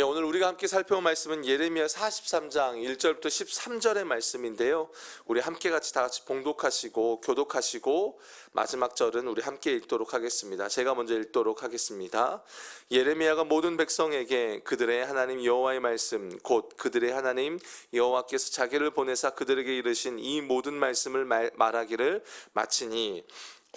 오늘 우리가 함께 살펴볼 말씀은 예레미야 43장 1절부터 13절의 말씀인데요. 우리 함께 다 같이 봉독하시고 교독하시고 마지막 절은 우리 함께 읽도록 하겠습니다. 제가 먼저 읽도록 하겠습니다. 예레미야가 모든 백성에게 그들의 하나님 여호와의 말씀 곧 그들의 하나님 여호와께서 자기를 보내사 그들에게 이르신 이 모든 말씀을 말하기를 마치니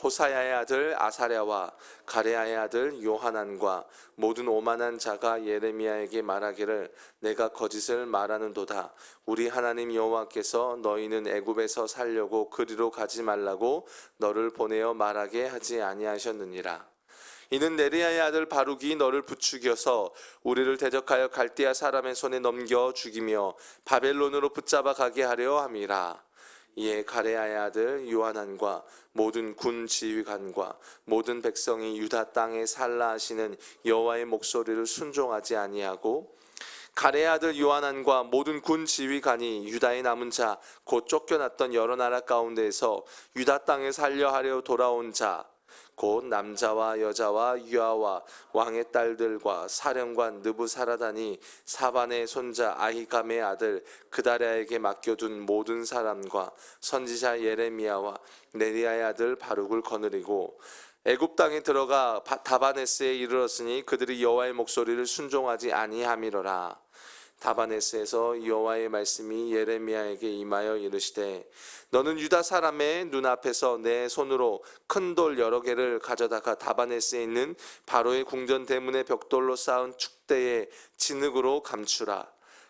호사야의 아들 아사랴와 가레아의 아들 요하난과 모든 오만한 자가 예레미야에게 말하기를 내가 거짓을 말하는도다. 우리 하나님 여호와께서 너희는 애굽에서 살려고 그리로 가지 말라고 너를 보내어 말하게 하지 아니하셨느니라. 이는 네리야의 아들 바룩이 너를 부추겨서 우리를 대적하여 갈대아 사람의 손에 넘겨 죽이며 바벨론으로 붙잡아 가게 하려 함이라. 이에 가레아의 아들 요하난과 모든 군 지휘관과 모든 백성이 유다 땅에 살라 하시는 여호와의 목소리를 순종하지 아니하고 가레아의 아들 요하난과 모든 군 지휘관이 유다의 남은 자 곧 쫓겨났던 여러 나라 가운데에서 유다 땅에 살려 하려 돌아온 자 곧 남자와 여자와 유아와 왕의 딸들과 사령관 느부사라단이 사반의 손자 아히감의 아들 그다랴에게 맡겨둔 모든 사람과 선지자 예레미야와 네리야의 아들 바룩을 거느리고 애굽 땅에 들어가 다바네스에 이르렀으니 그들이 여호와의 목소리를 순종하지 아니함이로라. 다바네스에서 여호와의 말씀이 예레미야에게 임하여 이르시되 너는 유다 사람의 눈앞에서 내 손으로 큰 돌 여러 개를 가져다가 다바네스에 있는 바로의 궁전 대문의 벽돌로 쌓은 축대의 진흙으로 감추라.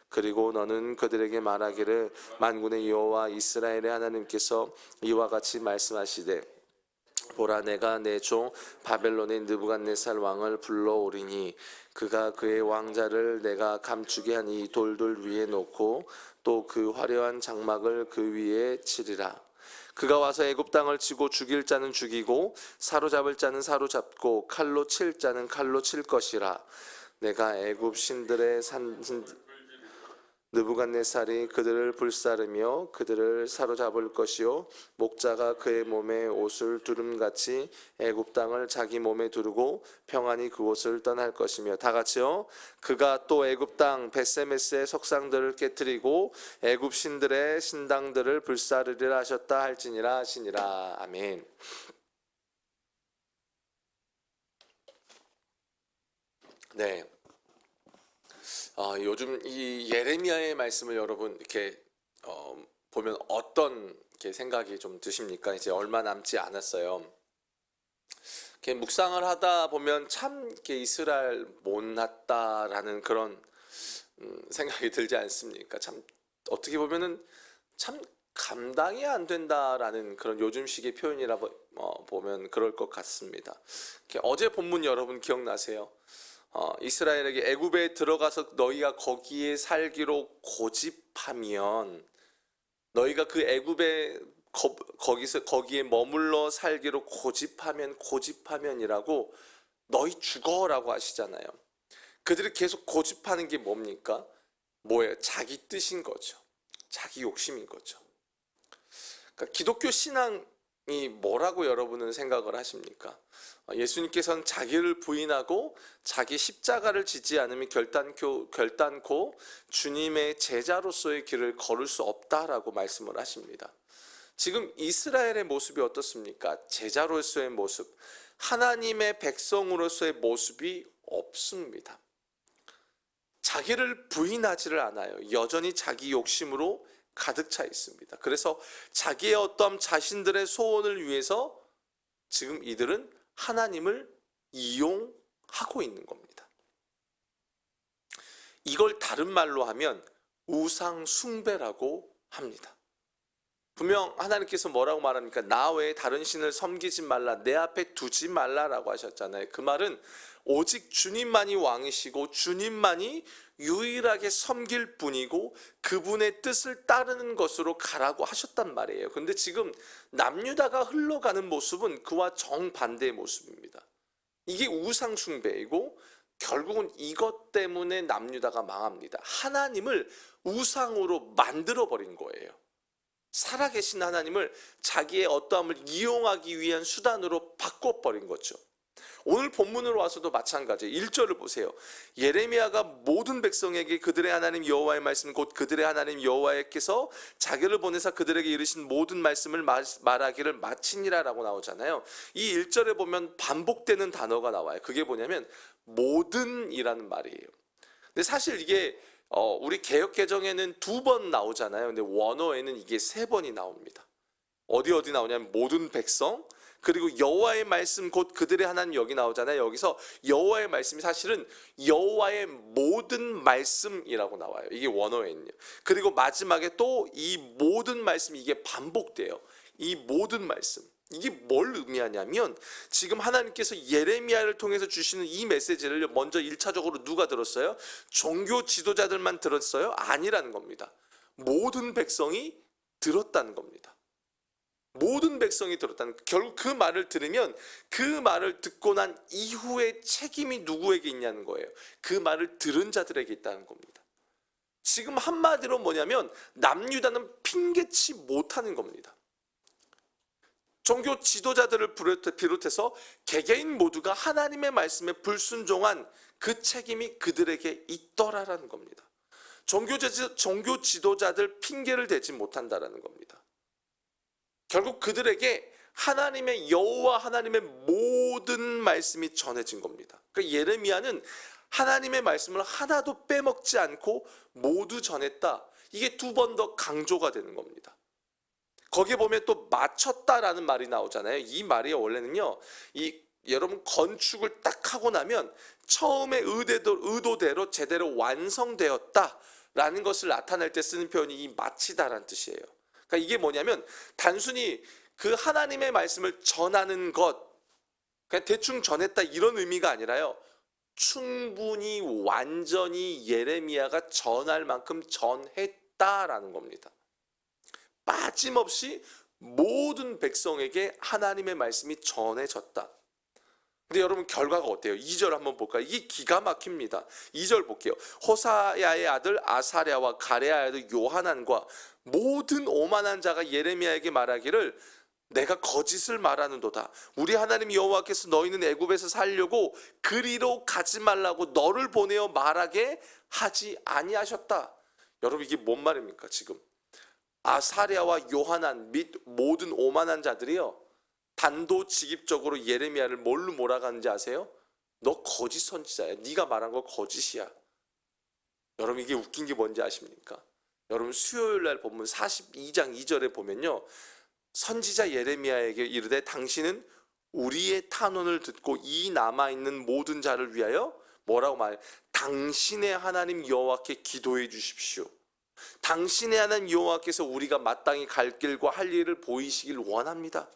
그리고 너는 그들에게 말하기를 만군의 여호와 이스라엘의 하나님께서 이와 같이 말씀하시되 보라 내가 내 종 바벨론의 느부갓네살 왕을 불러오리니 그가 그의 왕자를 내가 감추게 한 이 돌들 위에 놓고 또 그 화려한 장막을 그 위에 치리라. 그가 와서 애굽 땅을 치고 죽일 자는 죽이고 사로잡을 자는 사로잡고 칼로 칠 자는 칼로 칠 것이라. 내가 애굽 신들의 느부갓네살이 그들을 불사르며 그들을 사로잡을 것이요 목자가 그의 몸에 옷을 두름같이 애굽 땅을 자기 몸에 두르고 평안히 그곳을 떠날 것이며 다 같이요. 그가 또 애굽 땅 벳세메스의 석상들을 깨뜨리고 애굽 신들의 신당들을 불사르리라 하셨다 할지니라 하시니라. 아멘. 네. 요즘 이 예레미야의 말씀을 여러분 이렇게 보면 어떤 이렇게 생각이 좀 드십니까? 이제 얼마 남지 않았어요. 이렇게 묵상을 하다 보면 참 이렇게 이스라엘 못났다라는 그런 생각이 들지 않습니까? 참 어떻게 보면은 참 감당이 안 된다라는 그런 요즘식의 표현이라 보면 그럴 것 같습니다. 어제 본문 여러분 기억나세요? 이스라엘에게 애굽에 들어가서 너희가 거기에 살기로 고집하면 너희가 그 애굽에 거기에 머물러 살기로 고집하면이라고 너희 죽어라고 하시잖아요. 그들이 계속 고집하는 게 뭡니까? 뭐예요? 자기 뜻인 거죠. 자기 욕심인 거죠. 그러니까 기독교 신앙이 뭐라고 여러분은 생각을 하십니까? 예수님께서는 자기를 부인하고 자기 십자가를 지지 않으면 결단코 주님의 제자로서의 길을 걸을 수 없다라고 말씀을 하십니다. 지금 이스라엘의 모습이 어떻습니까? 제자로서의 모습, 하나님의 백성으로서의 모습이 없습니다. 자기를 부인하지를 않아요. 여전히 자기 욕심으로 가득 차 있습니다. 그래서 자기의 어떤 자신들의 소원을 위해서 지금 이들은 하나님을 이용하고 있는 겁니다. 이걸 다른 말로 하면 우상 숭배라고 합니다. 분명 하나님께서 뭐라고 말합니까? 나 외에 다른 신을 섬기지 말라, 내 앞에 두지 말라라고 하셨잖아요. 그 말은 오직 주님만이 왕이시고 주님만이 유일하게 섬길 뿐이고 그분의 뜻을 따르는 것으로 가라고 하셨단 말이에요. 근데 지금 남유다가 흘러가는 모습은 그와 정반대의 모습입니다. 이게 우상 숭배이고 결국은 이것 때문에 남유다가 망합니다. 하나님을 우상으로 만들어 버린 거예요. 살아계신 하나님을 자기의 어떠함을 이용하기 위한 수단으로 바꿔버린 거죠. 오늘 본문으로 와서도 마찬가지예요. 1절을 보세요. 예레미야가 모든 백성에게 그들의 하나님 여호와의 말씀 곧 그들의 하나님 여호와께서 자기를 보내사 그들에게 이르신 모든 말씀을 말하기를 마치니라라고 나오잖아요. 이 1절에 보면 반복되는 단어가 나와요. 그게 뭐냐면 모든이라는 말이에요. 근데 사실 이게 우리 개역 개정에는 2번 나오잖아요. 근데 원어에는 이게 3번이 나옵니다. 어디 나오냐면 모든 백성, 그리고 여호와의 말씀 곧 그들의 하나님 여기 나오잖아요. 여기서 여호와의 말씀이 사실은 여호와의 모든 말씀이라고 나와요. 이게 원어에는요. 그리고 마지막에 또 이 모든 말씀이 이게 반복돼요. 이 모든 말씀. 이게 뭘 의미하냐면 지금 하나님께서 예레미야를 통해서 주시는 이 메시지를 먼저 1차적으로 누가 들었어요? 종교 지도자들만 들었어요? 아니라는 겁니다. 모든 백성이 들었다는 겁니다. 모든 백성이 들었다는, 결국 그 말을 들으면 그 말을 듣고 난 이후에 책임이 누구에게 있냐는 거예요. 그 말을 들은 자들에게 있다는 겁니다. 지금 한마디로 뭐냐면 남유다는 핑계치 못하는 겁니다. 종교 지도자들을 비롯해서 개개인 모두가 하나님의 말씀에 불순종한 그 책임이 그들에게 있더라라는 겁니다. 종교 지도자들 핑계를 대지 못한다라는 겁니다. 결국 그들에게 하나님의 여호와 하나님의 모든 말씀이 전해진 겁니다. 그러니까 예레미야는 하나님의 말씀을 하나도 빼먹지 않고 모두 전했다. 이게 2번 더 강조가 되는 겁니다. 거기에 보면 또 마쳤다라는 말이 나오잖아요. 이 말이 원래는요, 여러분 건축을 딱 하고 나면 처음에 의도대로 제대로 완성되었다라는 것을 나타낼 때 쓰는 표현이 이 마치다라는 뜻이에요. 그러니까 이게 뭐냐면 단순히 그 하나님의 말씀을 전하는 것, 그냥 대충 전했다 이런 의미가 아니라요, 충분히 완전히 예레미야가 전할 만큼 전했다라는 겁니다. 빠짐없이 모든 백성에게 하나님의 말씀이 전해졌다. 근데 여러분 결과가 어때요? 2절 한번 볼까요? 이게 기가 막힙니다. 2절 볼게요. 호사야의 아들 아사랴와 가레아의 아들 요하난과 모든 오만한 자가 예레미야에게 말하기를 내가 거짓을 말하는도다. 우리 하나님 여호와께서 너희는 애굽에서 살려고 그리로 가지 말라고 너를 보내어 말하게 하지 아니하셨다. 여러분 이게 뭔 말입니까 지금? 아사랴와 요하난 및 모든 오만한 자들이요, 단도직입적으로 예레미야를 뭘로 몰아가는지 아세요? 너 거짓 선지자야. 네가 말한 거 거짓이야. 여러분 이게 웃긴 게 뭔지 아십니까? 여러분 수요일 날 본문 42장 2절에 보면요, 선지자 예레미야에게 이르되 당신은 우리의 탄원을 듣고 이 남아있는 모든 자를 위하여 뭐라고 말해요? 당신의 하나님 여호와께 기도해 주십시오. 당신의 하나님 여호와께서 우리가 마땅히 갈 길과 할 일을 보이시길 원합니다.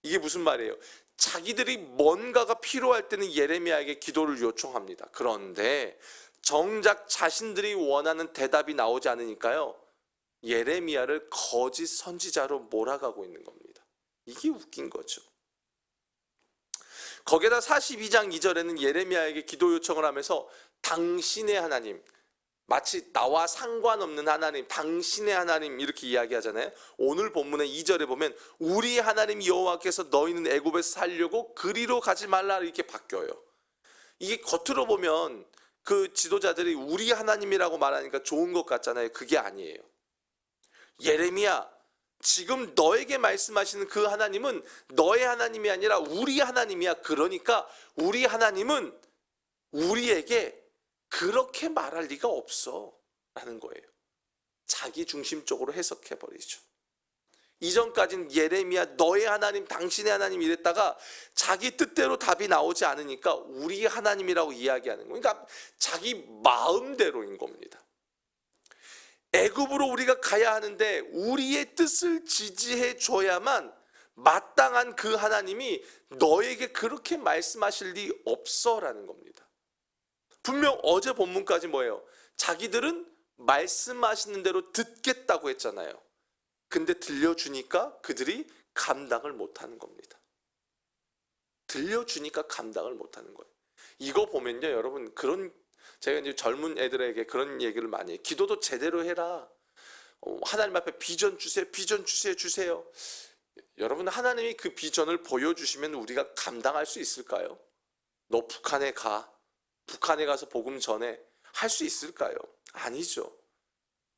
이게 무슨 말이에요? 자기들이 뭔가가 필요할 때는 예레미야에게 기도를 요청합니다. 그런데 정작 자신들이 원하는 대답이 나오지 않으니까요, 예레미야를 거짓 선지자로 몰아가고 있는 겁니다. 이게 웃긴 거죠. 거기에다 42장 2절에는 예레미야에게 기도 요청을 하면서 당신의 하나님, 마치 나와 상관없는 하나님, 당신의 하나님 이렇게 이야기하잖아요. 오늘 본문의 2절에 보면 우리 하나님 여호와께서 너희는 애굽에서 살려고 그리로 가지 말라 이렇게 바뀌어요. 이게 겉으로 보면 그 지도자들이 우리 하나님이라고 말하니까 좋은 것 같잖아요. 그게 아니에요. 예레미야, 지금 너에게 말씀하시는 그 하나님은 너의 하나님이 아니라 우리 하나님이야. 그러니까 우리 하나님은 우리에게 그렇게 말할 리가 없어 라는 거예요. 자기 중심적으로 해석해버리죠. 이전까지는 예레미야 너의 하나님 당신의 하나님 이랬다가 자기 뜻대로 답이 나오지 않으니까 우리 하나님이라고 이야기하는 거예요. 그러니까 자기 마음대로인 겁니다. 애굽으로 우리가 가야 하는데 우리의 뜻을 지지해 줘야만 마땅한 그 하나님이 너에게 그렇게 말씀하실 리 없어라는 겁니다. 분명 어제 본문까지 뭐예요? 자기들은 말씀하시는 대로 듣겠다고 했잖아요. 근데 들려주니까 그들이 감당을 못하는 겁니다. 들려주니까 감당을 못하는 거예요. 이거 보면요, 여러분, 제가 이제 젊은 애들에게 그런 얘기를 많이 해요. 기도도 제대로 해라. 하나님 앞에 비전 주세요. 여러분, 하나님이 그 비전을 보여주시면 우리가 감당할 수 있을까요? 너 북한에 가. 북한에 가서 복음 전해. 할 수 있을까요? 아니죠.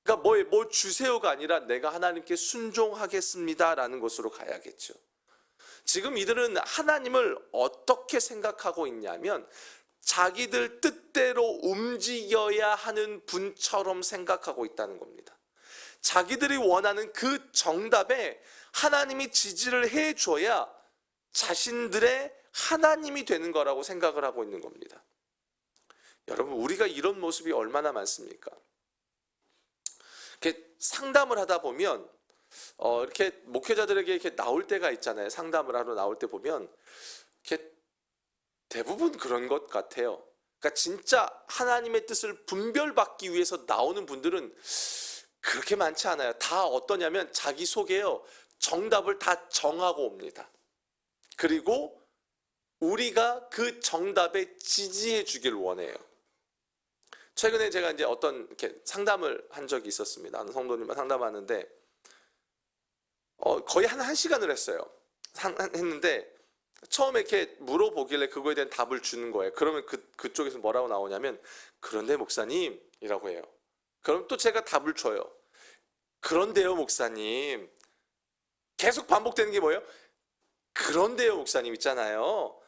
그러니까 뭐 주세요가 아니라 내가 하나님께 순종하겠습니다라는 것으로 가야겠죠. 지금 이들은 하나님을 어떻게 생각하고 있냐면 자기들 뜻대로 움직여야 하는 분처럼 생각하고 있다는 겁니다. 자기들이 원하는 그 정답에 하나님이 지지를 해줘야 자신들의 하나님이 되는 거라고 생각을 하고 있는 겁니다. 여러분, 우리가 이런 모습이 얼마나 많습니까? 이렇게 상담을 하다 보면 이렇게 목회자들에게 이렇게 나올 때가 있잖아요. 상담을 하러 나올 때 보면 이렇게 대부분 그런 것 같아요. 그러니까 진짜 하나님의 뜻을 분별받기 위해서 나오는 분들은 그렇게 많지 않아요. 다 어떠냐면 자기 속에요, 정답을 다 정하고 옵니다. 그리고 우리가 그 정답에 지지해 주길 원해요. 최근에 제가 이제 어떤 이렇게 상담을 한 적이 있었습니다. 아는 성도님과 상담하는데 거의 한 1시간을 했어요. 했는데 처음에 이렇게 물어보길래 그거에 대한 답을 주는 거예요. 그러면 그쪽에서 뭐라고 나오냐면 그런데 목사님이라고 해요. 그럼 또 제가 답을 줘요. 그런데요 목사님. 계속 반복되는 게 뭐예요? 그런데요 목사님 있잖아요.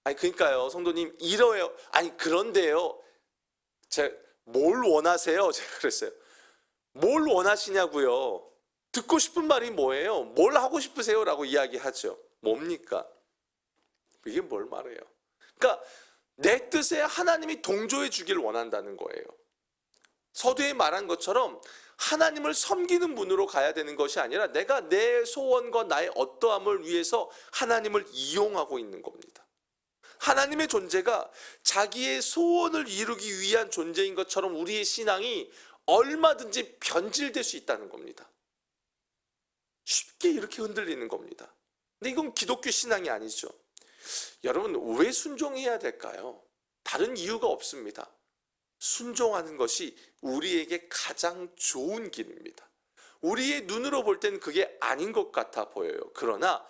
아니 그러니까요 성도님 이러해요. 아니 그런데요. 제가 뭘 원하세요? 제가 그랬어요. 뭘 원하시냐고요. 듣고 싶은 말이 뭐예요? 뭘 하고 싶으세요? 라고 이야기하죠. 뭡니까? 이게 뭘 말해요? 그러니까 내 뜻에 하나님이 동조해 주길 원한다는 거예요. 서두에 말한 것처럼 하나님을 섬기는 분으로 가야 되는 것이 아니라 내가 내 소원과 나의 어떠함을 위해서 하나님을 이용하고 있는 겁니다. 하나님의 존재가 자기의 소원을 이루기 위한 존재인 것처럼 우리의 신앙이 얼마든지 변질될 수 있다는 겁니다. 쉽게 이렇게 흔들리는 겁니다. 근데 이건 기독교 신앙이 아니죠. 여러분 왜 순종해야 될까요? 다른 이유가 없습니다. 순종하는 것이 우리에게 가장 좋은 길입니다. 우리의 눈으로 볼 때는 그게 아닌 것 같아 보여요. 그러나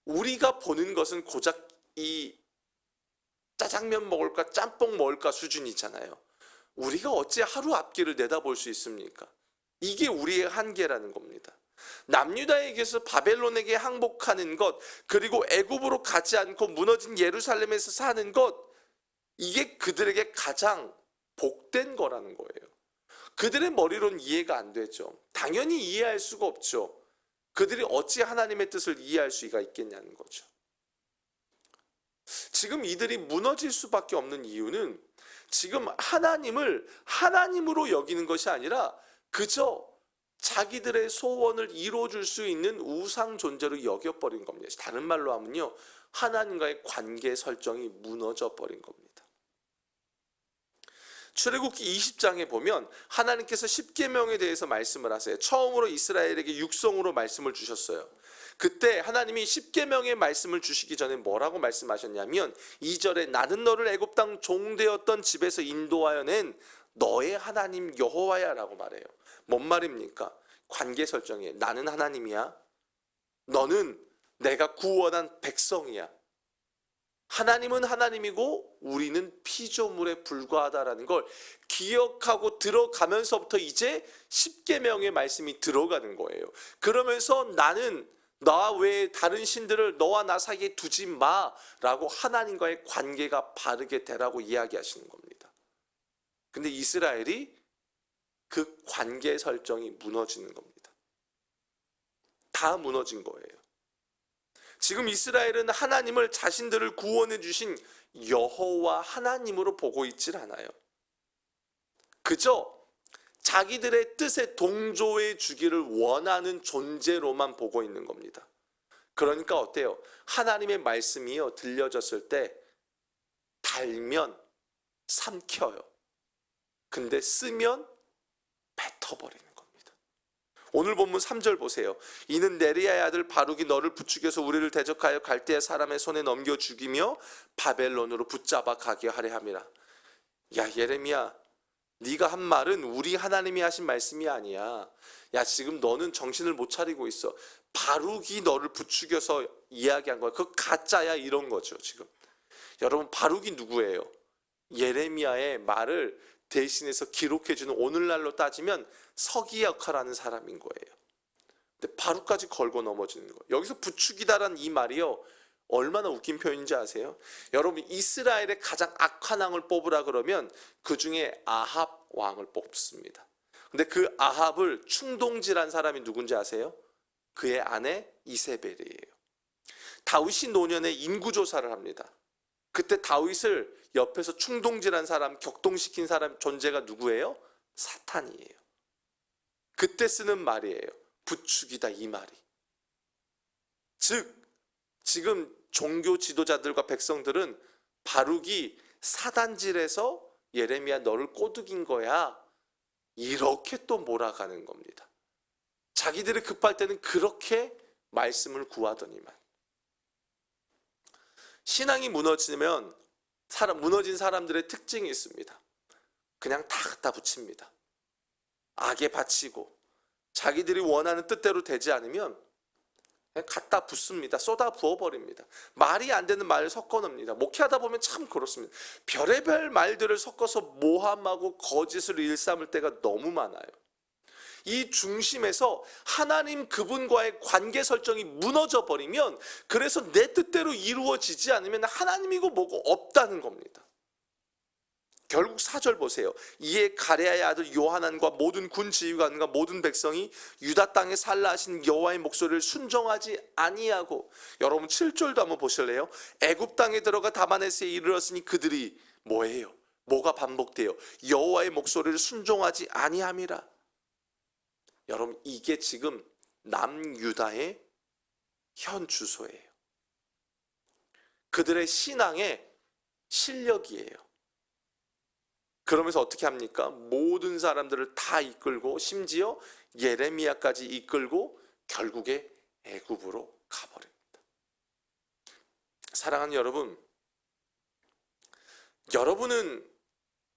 우리가 보는 것은 고작 이 짜장면 먹을까 짬뽕 먹을까 수준이잖아요. 우리가 어찌 하루 앞길을 내다볼 수 있습니까? 이게 우리의 한계라는 겁니다. 남유다에게서 바벨론에게 항복하는 것, 그리고 애굽으로 가지 않고 무너진 예루살렘에서 사는 것, 이게 그들에게 가장 복된 거라는 거예요. 그들의 머리로는 이해가 안 되죠. 당연히 이해할 수가 없죠. 그들이 어찌 하나님의 뜻을 이해할 수가 있겠냐는 거죠. 지금 이들이 무너질 수밖에 없는 이유는 지금 하나님을 하나님으로 여기는 것이 아니라 그저 자기들의 소원을 이루어줄 수 있는 우상 존재로 여겨버린 겁니다. 다른 말로 하면요, 하나님과의 관계 설정이 무너져 버린 겁니다. 출애굽기 20장에 보면 하나님께서 십계명에 대해서 말씀을 하세요. 처음으로 이스라엘에게 육성으로 말씀을 주셨어요. 그때 하나님이 십계명의 말씀을 주시기 전에 뭐라고 말씀하셨냐면 2절에 나는 너를 애굽 땅 종되었던 집에서 인도하여 낸 너의 하나님 여호와야 라고 말해요. 뭔 말입니까? 관계 설정이에요. 나는 하나님이야. 너는 내가 구원한 백성이야. 하나님은 하나님이고 우리는 피조물에 불과하다라는 걸 기억하고 들어가면서부터 이제 십계명의 말씀이 들어가는 거예요. 그러면서 나는 나 외에 다른 신들을 너와 나 사이에 두지 마라고 하나님과의 관계가 바르게 되라고 이야기하시는 겁니다. 근데 이스라엘이 그 관계 설정이 무너지는 겁니다. 다 무너진 거예요. 지금 이스라엘은 하나님을 자신들을 구원해 주신 여호와 하나님으로 보고 있질 않아요. 그저 자기들의 뜻에 동조해 주기를 원하는 존재로만 보고 있는 겁니다. 그러니까 어때요? 하나님의 말씀이요 들려졌을 때 달면 삼켜요. 근데 쓰면 뱉어버리는 겁니다. 오늘 본문 3절 보세요. 이는 네리야의 아들 바룩이 너를 부추겨서 우리를 대적하여 갈대아 사람의 손에 넘겨 죽이며 바벨론으로 붙잡아 가게 하려 함이라. 야 예레미야, 네가 한 말은 우리 하나님이 하신 말씀이 아니야. 야, 지금 너는 정신을 못 차리고 있어. 바룩이 너를 부추겨서 이야기한 거야. 그거 가짜야, 이런 거죠. 지금 여러분, 바룩이 누구예요? 예레미야의 말을 대신해서 기록해주는, 오늘날로 따지면 서기 역할하는 사람인 거예요. 근데 바룩까지 걸고 넘어지는 거예요. 여기서 부추기다라는 이 말이요, 얼마나 웃긴 표현인지 아세요? 여러분, 이스라엘의 가장 악한 왕을 뽑으라 그러면 그 중에 아합 왕을 뽑습니다. 근데 그 아합을 충동질한 사람이 누군지 아세요? 그의 아내 이세벨이에요. 다윗이 노년에 인구조사를 합니다. 그때 다윗을 옆에서 충동질한 사람, 격동시킨 사람 존재가 누구예요? 사탄이에요. 그때 쓰는 말이에요. 부추기다, 이 말이. 즉 지금 종교 지도자들과 백성들은 바룩이 사단질해서 예레미야 너를 꼬드긴 거야, 이렇게 또 몰아가는 겁니다. 자기들이 급할 때는 그렇게 말씀을 구하더니만. 신앙이 무너지면 무너진 사람들의 특징이 있습니다. 그냥 다 갖다 붙입니다. 악에 바치고 자기들이 원하는 뜻대로 되지 않으면 그냥 갖다 붓습니다. 쏟아 부어버립니다. 말이 안 되는 말을 섞어 넣습니다. 목회하다 보면 참 그렇습니다. 별의별 말들을 섞어서 모함하고 거짓을 일삼을 때가 너무 많아요. 이 중심에서 하나님 그분과의 관계 설정이 무너져 버리면, 그래서 내 뜻대로 이루어지지 않으면 하나님이고 뭐고 없다는 겁니다. 결국 4절 보세요. 이에 가레아의 아들 요하난과 모든 군 지휘관과 모든 백성이 유다 땅에 살라 하신 여호와의 목소리를 순종하지 아니하고, 여러분 7절도 한번 보실래요? 애굽 땅에 들어가 다마네스에 이르렀으니 그들이 뭐예요? 뭐가 반복돼요? 여호와의 목소리를 순종하지 아니함이라. 여러분, 이게 지금 남유다의 현 주소예요. 그들의 신앙의 실력이에요. 그러면서 어떻게 합니까? 모든 사람들을 다 이끌고, 심지어 예레미야까지 이끌고 결국에 애굽으로 가버립니다. 사랑하는 여러분, 여러분은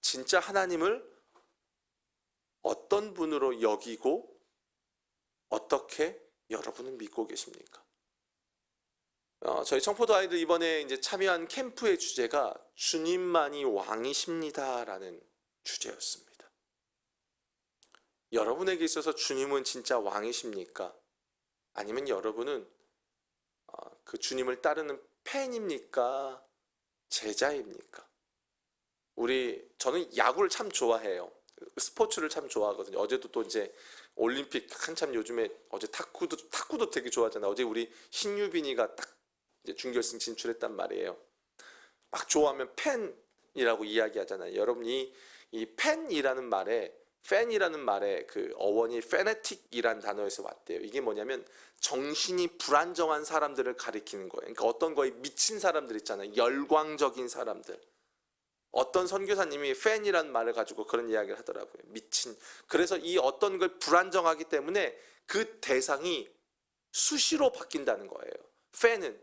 진짜 하나님을 어떤 분으로 여기고 어떻게 여러분은 믿고 계십니까? 저희 청포도 아이들 이번에 이제 참여한 캠프의 주제가 주님만이 왕이십니다라는 주제였습니다. 여러분에게 있어서 주님은 진짜 왕이십니까? 아니면 여러분은 그 주님을 따르는 팬입니까? 제자입니까? 저는 야구를 참 좋아해요. 스포츠를 참 좋아하거든요. 어제도 또 이제 올림픽 한참, 요즘에 어제 탁구도 되게 좋아하잖아요. 어제 우리 신유빈이가 딱 이제 준결승 진출했단 말이에요. 막 좋아하면 팬이라고 이야기하잖아요. 여러분, 이 팬이라는 말에 그 어원이 페네틱이라는 단어에서 왔대요. 이게 뭐냐면 정신이 불안정한 사람들을 가리키는 거예요. 그러니까 어떤 거에 미친 사람들 있잖아요. 열광적인 사람들. 어떤 선교사님이 팬이라는 말을 가지고 그런 이야기를 하더라고요. 미친. 그래서 이 어떤 걸 불안정하기 때문에 그 대상이 수시로 바뀐다는 거예요. 팬은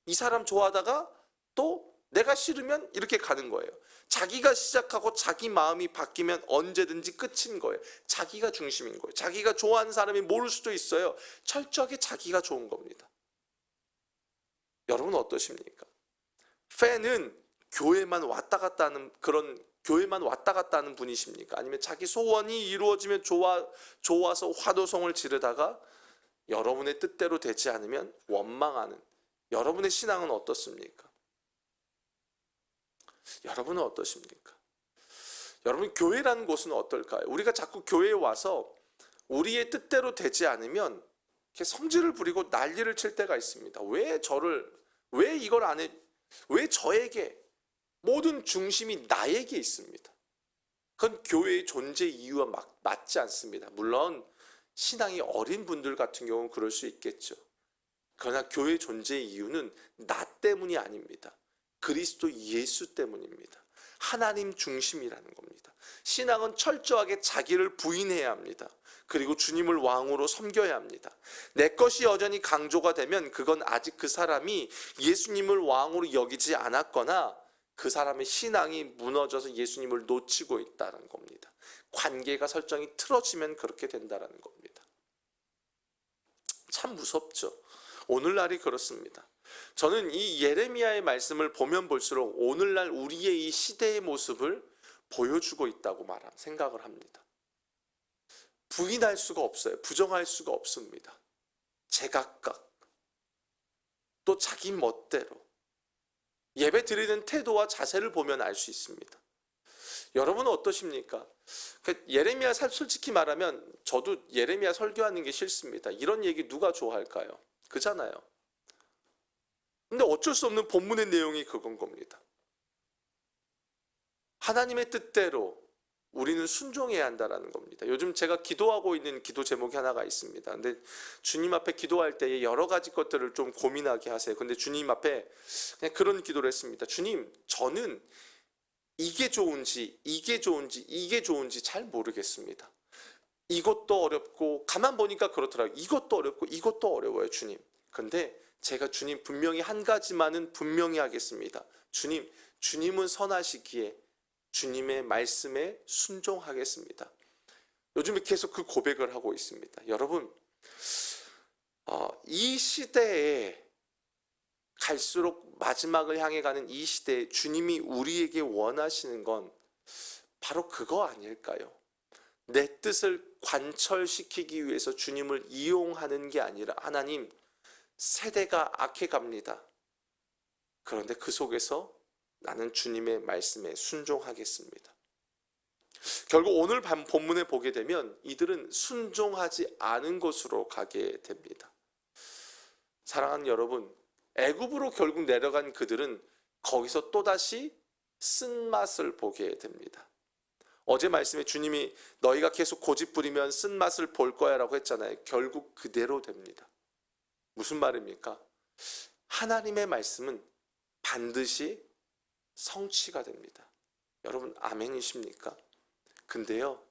이 사람 좋아하다가 또 내가 싫으면 이렇게 가는 거예요. 자기가 시작하고 자기 마음이 바뀌면 언제든지 끝인 거예요. 자기가 중심인 거예요. 자기가 좋아하는 사람이 모를 수도 있어요. 철저하게 자기가 좋은 겁니다. 여러분 어떠십니까? 팬은 교회만 왔다 갔다 하는 분이십니까? 아니면 자기 소원이 이루어지면 좋아서 화도성을 지르다가 여러분의 뜻대로 되지 않으면 원망하는, 여러분의 신앙은 어떻습니까? 여러분은 어떠십니까? 여러분, 교회라는 곳은 어떨까요? 우리가 자꾸 교회에 와서 우리의 뜻대로 되지 않으면 이렇게 성질을 부리고 난리를 칠 때가 있습니다. 왜 이걸 안 해? 왜 저에게? 모든 중심이 나에게 있습니다. 그건 교회의 존재 이유와 맞지 않습니다. 물론 신앙이 어린 분들 같은 경우는 그럴 수 있겠죠. 그러나 교회 존재의 이유는 나 때문이 아닙니다. 그리스도 예수 때문입니다. 하나님 중심이라는 겁니다. 신앙은 철저하게 자기를 부인해야 합니다. 그리고 주님을 왕으로 섬겨야 합니다. 내 것이 여전히 강조가 되면 그건 아직 그 사람이 예수님을 왕으로 여기지 않았거나 그 사람의 신앙이 무너져서 예수님을 놓치고 있다는 겁니다. 관계가 설정이 틀어지면 그렇게 된다는 겁니다. 참 무섭죠. 오늘날이 그렇습니다. 저는 이 예레미야의 말씀을 보면 볼수록 오늘날 우리의 이 시대의 모습을 보여주고 있다고 생각을 합니다. 부인할 수가 없어요. 부정할 수가 없습니다. 제각각 또 자기 멋대로 예배 드리는 태도와 자세를 보면 알 수 있습니다. 여러분은 어떠십니까? 예레미야 솔직히 말하면 저도 예레미야 설교하는 게 싫습니다. 이런 얘기 누가 좋아할까요? 그잖아요. 근데 어쩔 수 없는 본문의 내용이 그건 겁니다. 하나님의 뜻대로 우리는 순종해야 한다는 겁니다. 요즘 제가 기도하고 있는 기도 제목이 하나가 있습니다. 근데 주님 앞에 기도할 때에 여러 가지 것들을 좀 고민하게 하세요. 근데 주님 앞에 그냥 그런 기도를 했습니다. 주님, 저는 이게 좋은지 잘 모르겠습니다. 이것도 어렵고 가만 보니까 그렇더라고요. 이것도 어렵고 이것도 어려워요, 주님. 근데 제가 주님 분명히 한 가지만은 분명히 하겠습니다. 주님은 선하시기에 주님의 말씀에 순종하겠습니다. 요즘에 계속 그 고백을 하고 있습니다. 여러분, 이 시대에 갈수록 마지막을 향해 가는 이 시대에 주님이 우리에게 원하시는 건 바로 그거 아닐까요? 내 뜻을 관철시키기 위해서 주님을 이용하는 게 아니라 하나님, 세대가 악해갑니다. 그런데 그 속에서 나는 주님의 말씀에 순종하겠습니다. 결국 오늘 본문에 보게 되면 이들은 순종하지 않은 곳으로 가게 됩니다. 사랑하는 여러분, 애굽으로 결국 내려간 그들은 거기서 또다시 쓴맛을 보게 됩니다. 어제 말씀에 주님이 너희가 계속 고집부리면 쓴맛을 볼 거야 라고 했잖아요. 결국 그대로 됩니다. 무슨 말입니까? 하나님의 말씀은 반드시 성취가 됩니다. 여러분 아멘이십니까? 근데요,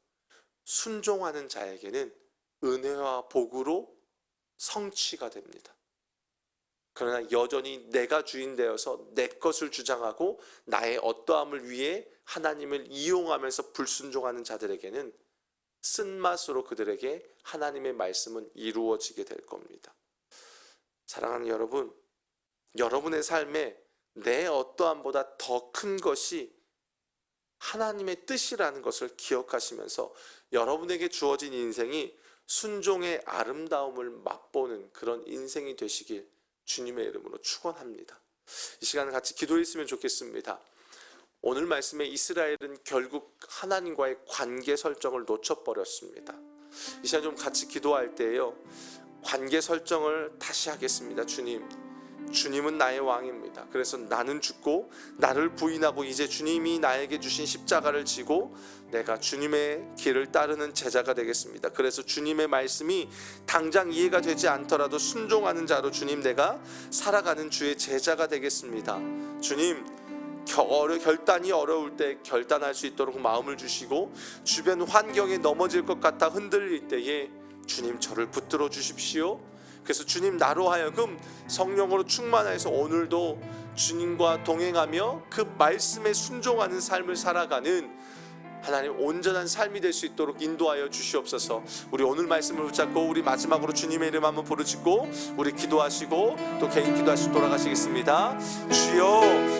순종하는 자에게는 은혜와 복으로 성취가 됩니다. 그러나 여전히 내가 주인 되어서 내 것을 주장하고 나의 어떠함을 위해 하나님을 이용하면서 불순종하는 자들에게는 쓴맛으로 그들에게 하나님의 말씀은 이루어지게 될 겁니다. 사랑하는 여러분, 여러분의 삶에 내 어떠함보다 더 큰 것이 하나님의 뜻이라는 것을 기억하시면서 여러분에게 주어진 인생이 순종의 아름다움을 맛보는 그런 인생이 되시길 주님의 이름으로 축원합니다. 이 시간에 같이 기도했으면 좋겠습니다. 오늘 말씀에 이스라엘은 결국 하나님과의 관계 설정을 놓쳐버렸습니다. 이 시간 좀 같이 기도할 때에요, 관계 설정을 다시 하겠습니다. 주님은 나의 왕입니다. 그래서 나는 죽고 나를 부인하고 이제 주님이 나에게 주신 십자가를 지고 내가 주님의 길을 따르는 제자가 되겠습니다. 그래서 주님의 말씀이 당장 이해가 되지 않더라도 순종하는 자로 주님, 내가 살아가는 주의 제자가 되겠습니다. 주님, 결단이 어려울 때 결단할 수 있도록 마음을 주시고 주변 환경에 넘어질 것 같아 흔들릴 때에 주님, 저를 붙들어 주십시오. 그래서 주님, 나로 하여금 성령으로 충만해서 오늘도 주님과 동행하며 그 말씀에 순종하는 삶을 살아가는 하나님 온전한 삶이 될 수 있도록 인도하여 주시옵소서. 우리 오늘 말씀을 붙잡고 우리 마지막으로 주님의 이름 한번 부르짖고 우리 기도하시고 또 개인 기도하시고 돌아가시겠습니다. 주여